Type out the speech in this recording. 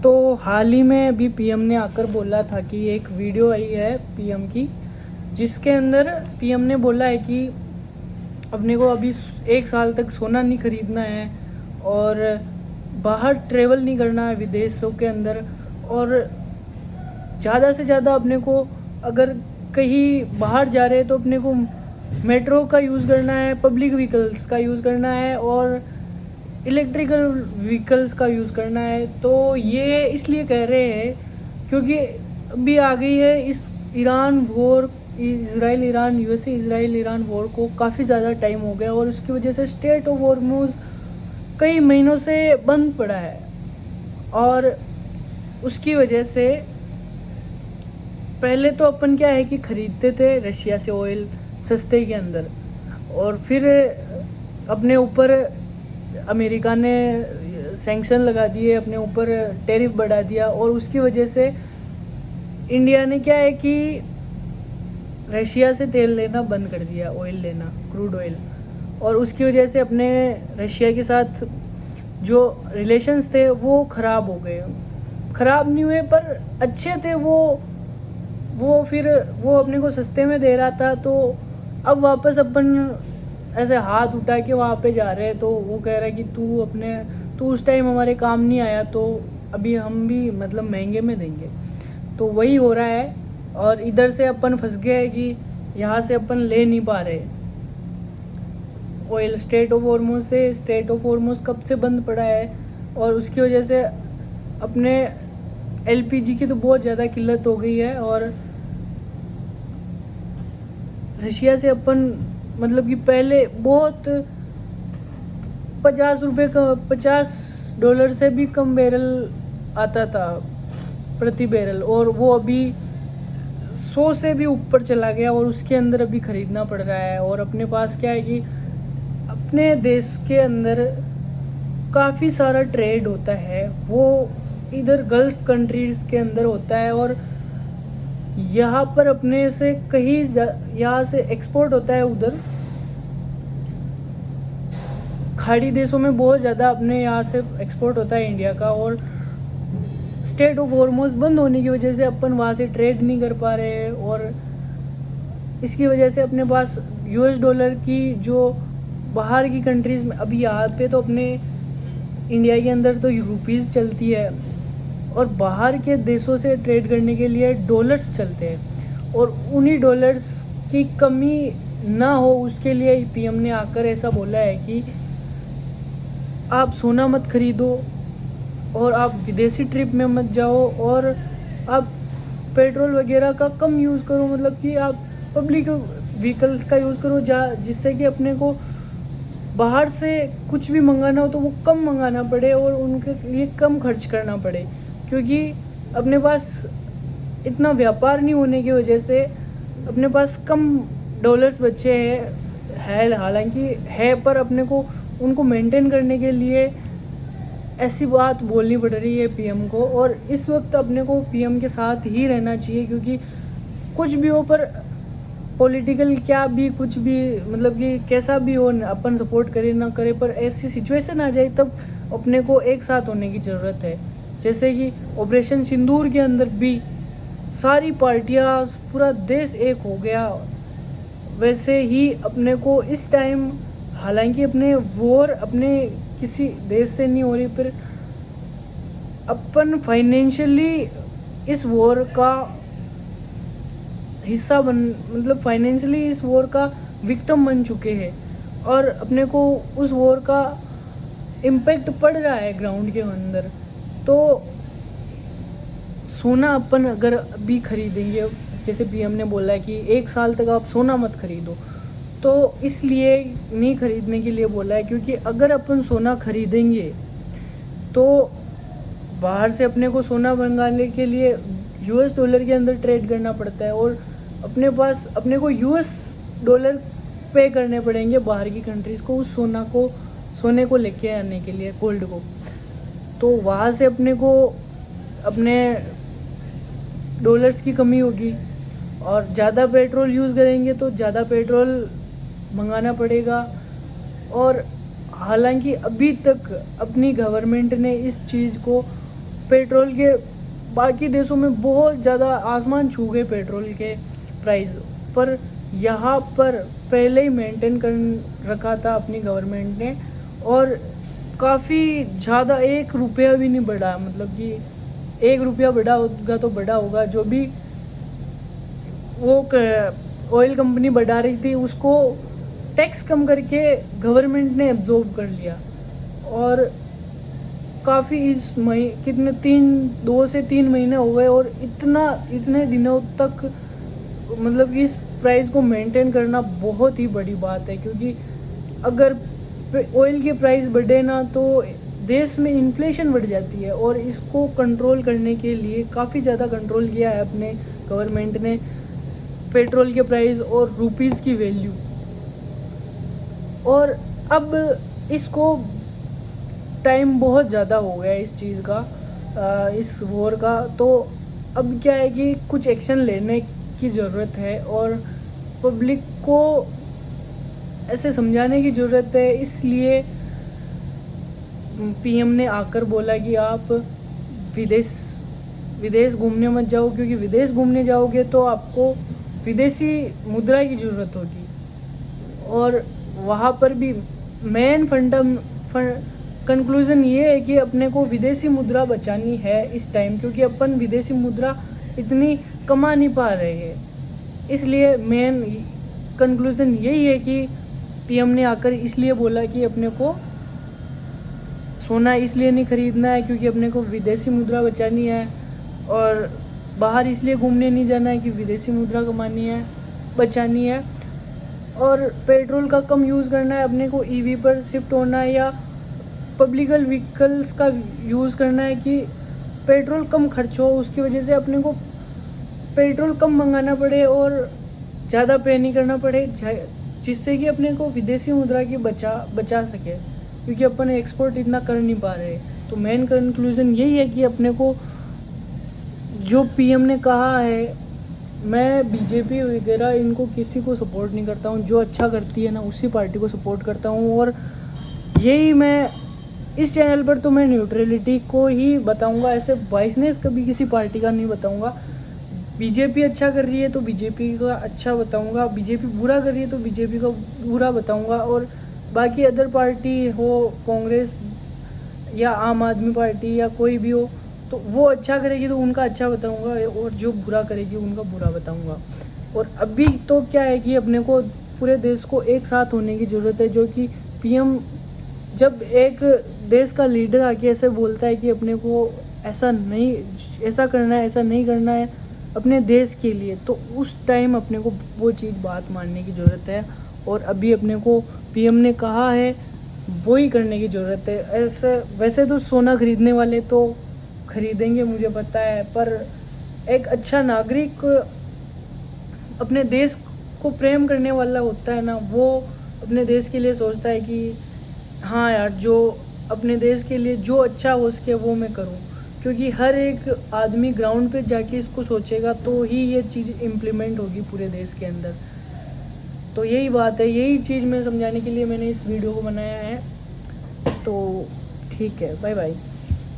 तो हाल ही में अभी पीएम ने आकर बोला था कि एक वीडियो आई है पीएम की, जिसके अंदर पीएम ने बोला है कि अपने को अभी 1 साल तक सोना नहीं खरीदना है और बाहर ट्रेवल नहीं करना है विदेशों के अंदर, और ज़्यादा से ज़्यादा अपने को अगर कहीं बाहर जा रहे हैं तो अपने को मेट्रो का यूज़ करना है, पब्लिक व्हीकल्स का यूज़ करना है और इलेक्ट्रिकल व्हीकल्स का यूज़ करना है। तो ये इसलिए कह रहे हैं क्योंकि अभी आ गई है इस Iran war, Israel Iran, USA Israel Iran war को काफ़ी ज़्यादा टाइम हो गया और उसकी वजह से स्टेट ऑफ हॉर्मुज़ कई महीनों से बंद पड़ा है। और उसकी वजह से पहले तो अपन क्या है कि ख़रीदते थे रशिया से ऑयल सस्ते के अंदर, और फिर अपने ऊपर अमेरिका ने सैंक्शन लगा दिए, अपने ऊपर टैरिफ बढ़ा दिया, और उसकी वजह से इंडिया ने क्या है कि रशिया से तेल लेना बंद कर दिया, ऑयल लेना, क्रूड ऑयल। और उसकी वजह से अपने रशिया के साथ जो रिलेशंस थे वो ख़राब हो गए। ख़राब नहीं हुए पर अच्छे थे वो फिर वो अपने को सस्ते में दे रहा था, तो अब वापस अपन ऐसे हाथ उठा के वहाँ पे जा रहे हैं। तो वो कह रहा है कि तू उस टाइम हमारे काम नहीं आया, तो अभी हम भी मतलब महंगे में देंगे। तो वही हो रहा है, और इधर से अपन फंस गए कि यहाँ से अपन ले नहीं पा रहे ऑयल। स्टेट ऑफ हॉर्मुज़ कब से बंद पड़ा है, और उसकी वजह से अपने एलपीजी की तो बहुत ज़्यादा किल्लत हो गई है। और रशिया से अपन मतलब कि पहले बहुत $50 से भी कम बैरल आता था प्रति बैरल, और वो अभी 100 से भी ऊपर चला गया, और उसके अंदर अभी ख़रीदना पड़ रहा है। और अपने पास क्या है कि अपने देश के अंदर काफ़ी सारा ट्रेड होता है, वो इधर गल्फ कंट्रीज़ के अंदर होता है, और यहाँ पर अपने से यहाँ से एक्सपोर्ट होता है उधर खाड़ी देशों में बहुत ज़्यादा अपने यहाँ से एक्सपोर्ट होता है इंडिया का। और स्टेट ऑफ हॉर्मुज़ बंद होने की वजह से अपन वहाँ से ट्रेड नहीं कर पा रहे हैं, और इसकी वजह से अपने पास यूएस डॉलर की जो बाहर की कंट्रीज़ में, अभी यहाँ पे तो अपने इंडिया के अंदर तो रुपीज़ चलती है, और बाहर के देशों से ट्रेड करने के लिए डॉलर्स चलते हैं, और उन्हीं डॉलर्स की कमी ना हो उसके लिए पीएम ने आकर ऐसा बोला है कि आप सोना मत खरीदो, और आप विदेशी ट्रिप में मत जाओ, और आप पेट्रोल वगैरह का कम यूज़ करो, मतलब कि आप पब्लिक व्हीकल्स का यूज़ करो जिससे कि अपने को बाहर से कुछ भी मंगाना हो तो वो कम मंगाना पड़े और उनके लिए कम खर्च करना पड़े, क्योंकि अपने पास इतना व्यापार नहीं होने की वजह से अपने पास कम डॉलर्स बचे हैं हालांकि है, पर अपने को उनको मेंटेन करने के लिए ऐसी बात बोलनी पड़ रही है पीएम को। और इस वक्त अपने को पीएम के साथ ही रहना चाहिए, क्योंकि कुछ भी हो, पर पॉलिटिकल क्या भी कुछ भी मतलब कि कैसा भी हो, अपन सपोर्ट करे ना करे, पर ऐसी सिचुएशन आ जाए तब अपने को एक साथ होने की ज़रूरत है। जैसे कि ऑपरेशन सिंदूर के अंदर भी सारी पार्टियां, पूरा देश एक हो गया, वैसे ही अपने को इस टाइम, हालांकि अपने वॉर अपने किसी देश से नहीं हो रही, पर अपन फाइनेंशियली इस वॉर का हिस्सा मतलब फाइनेंशियली इस वॉर का विक्टिम बन चुके हैं, और अपने को उस वॉर का इम्पैक्ट पड़ रहा है ग्राउंड के अंदर। तो सोना अपन अगर अभी खरीदेंगे, जैसे पीएम ने बोला है कि 1 साल तक आप सोना मत खरीदो, तो इसलिए नहीं खरीदने के लिए बोला है क्योंकि अगर अपन सोना खरीदेंगे तो बाहर से अपने को सोना मंगाने के लिए यूएस डॉलर के अंदर ट्रेड करना पड़ता है, और अपने को यूएस डॉलर पे करने पड़ेंगे बाहर की कंट्रीज़ को उस सोने को लेके आने के लिए, गोल्ड को। तो वहाँ से अपने को अपने डॉलर्स की कमी होगी, और ज़्यादा पेट्रोल यूज़ करेंगे तो ज़्यादा पेट्रोल मंगाना पड़ेगा। और हालांकि अभी तक अपनी गवर्नमेंट ने इस चीज़ को पेट्रोल के बाकी देशों में बहुत ज़्यादा आसमान छू गए पेट्रोल के प्राइस, पर यहाँ पर पहले ही मेंटेन कर रखा था अपनी गवर्नमेंट ने, और काफ़ी ज़्यादा 1 रुपया भी नहीं बढ़ा, मतलब कि 1 रुपया बढ़ा होगा तो बढ़ा होगा, जो भी वो ऑयल कंपनी बढ़ा रही थी उसको टैक्स कम करके गवर्नमेंट ने एब्जॉर्ब कर लिया। और काफ़ी इस कितने 2 से 3 महीने हो गए, और इतने दिनों तक मतलब कि इस प्राइस को मेंटेन करना बहुत ही बड़ी बात है, क्योंकि अगर ऑयल के प्राइस बढ़े ना तो देश में इन्फ्लेशन बढ़ जाती है, और इसको कंट्रोल करने के लिए काफ़ी ज़्यादा कंट्रोल किया है अपने गवर्नमेंट ने पेट्रोल के प्राइस और रुपीस की वैल्यू। और अब इसको टाइम बहुत ज़्यादा हो गया इस चीज़ का, इस वॉर का, तो अब क्या है कि कुछ एक्शन लेने की ज़रूरत है और पब्लिक को ऐसे समझाने की ज़रूरत है। इसलिए पीएम ने आकर बोला कि आप विदेश घूमने मत जाओ, क्योंकि विदेश घूमने जाओगे तो आपको विदेशी मुद्रा की ज़रूरत होगी, और वहाँ पर भी मेन कंक्लूज़न ये है कि अपने को विदेशी मुद्रा बचानी है इस टाइम, क्योंकि अपन विदेशी मुद्रा इतनी कमा नहीं पा रहे हैं। इसलिए मेन कंक्लूज़न यही है कि पीएम ने आकर इसलिए बोला कि अपने को सोना इसलिए नहीं खरीदना है क्योंकि अपने को विदेशी मुद्रा बचानी है, और बाहर इसलिए घूमने नहीं जाना है कि विदेशी मुद्रा कमानी है, बचानी है, और पेट्रोल का कम यूज़ करना है, अपने को ईवी पर शिफ्ट होना है या पब्लिक व्हीकल्स का यूज़ करना है कि पेट्रोल कम खर्च हो, उसकी वजह से अपने को पेट्रोल कम मंगाना पड़े और ज़्यादा पे नहीं करना पड़े, जिससे कि अपने को विदेशी मुद्रा की बचा सके, क्योंकि अपन एक्सपोर्ट इतना कर नहीं पा रहे। तो मेन कंक्लूज़न यही है कि अपने को जो पीएम ने कहा है, मैं बीजेपी वगैरह इनको किसी को सपोर्ट नहीं करता हूँ, जो अच्छा करती है ना उसी पार्टी को सपोर्ट करता हूँ, और यही मैं इस चैनल पर तो मैं न्यूट्रलिटी को ही बताऊँगा, ऐसे बाइसनेस कभी किसी पार्टी का नहीं बताऊँगा। बीजेपी अच्छा कर रही है तो बीजेपी का अच्छा बताऊँगा, बीजेपी बुरा कर रही है तो बीजेपी का बुरा बताऊँगा, और बाकी अदर पार्टी हो, कांग्रेस या आम आदमी पार्टी या कोई भी हो, तो वो अच्छा करेगी तो उनका अच्छा बताऊंगा, और जो बुरा करेगी उनका बुरा बताऊंगा। और अभी तो क्या है कि अपने को पूरे देश को एक साथ होने की ज़रूरत है, जो कि पीएम जब एक देश का लीडर आके ऐसे बोलता है कि अपने को ऐसा करना है, ऐसा नहीं करना है अपने देश के लिए, तो उस टाइम अपने को वो चीज़ बात मानने की ज़रूरत है। और अभी अपने को पीएम ने कहा है वही करने की ज़रूरत है। ऐसे वैसे तो सोना खरीदने वाले तो खरीदेंगे मुझे पता है, पर एक अच्छा नागरिक अपने देश को प्रेम करने वाला होता है ना, वो अपने देश के लिए सोचता है कि हाँ यार, जो अपने देश के लिए जो अच्छा हो सके वो मैं करूँ, क्योंकि हर एक आदमी ग्राउंड पे जाके इसको सोचेगा तो ही ये चीज़ इम्प्लीमेंट होगी पूरे देश के अंदर। तो यही बात है, यही चीज़ मैं समझाने के लिए मैंने इस वीडियो को बनाया है। तो ठीक है, बाय बाय।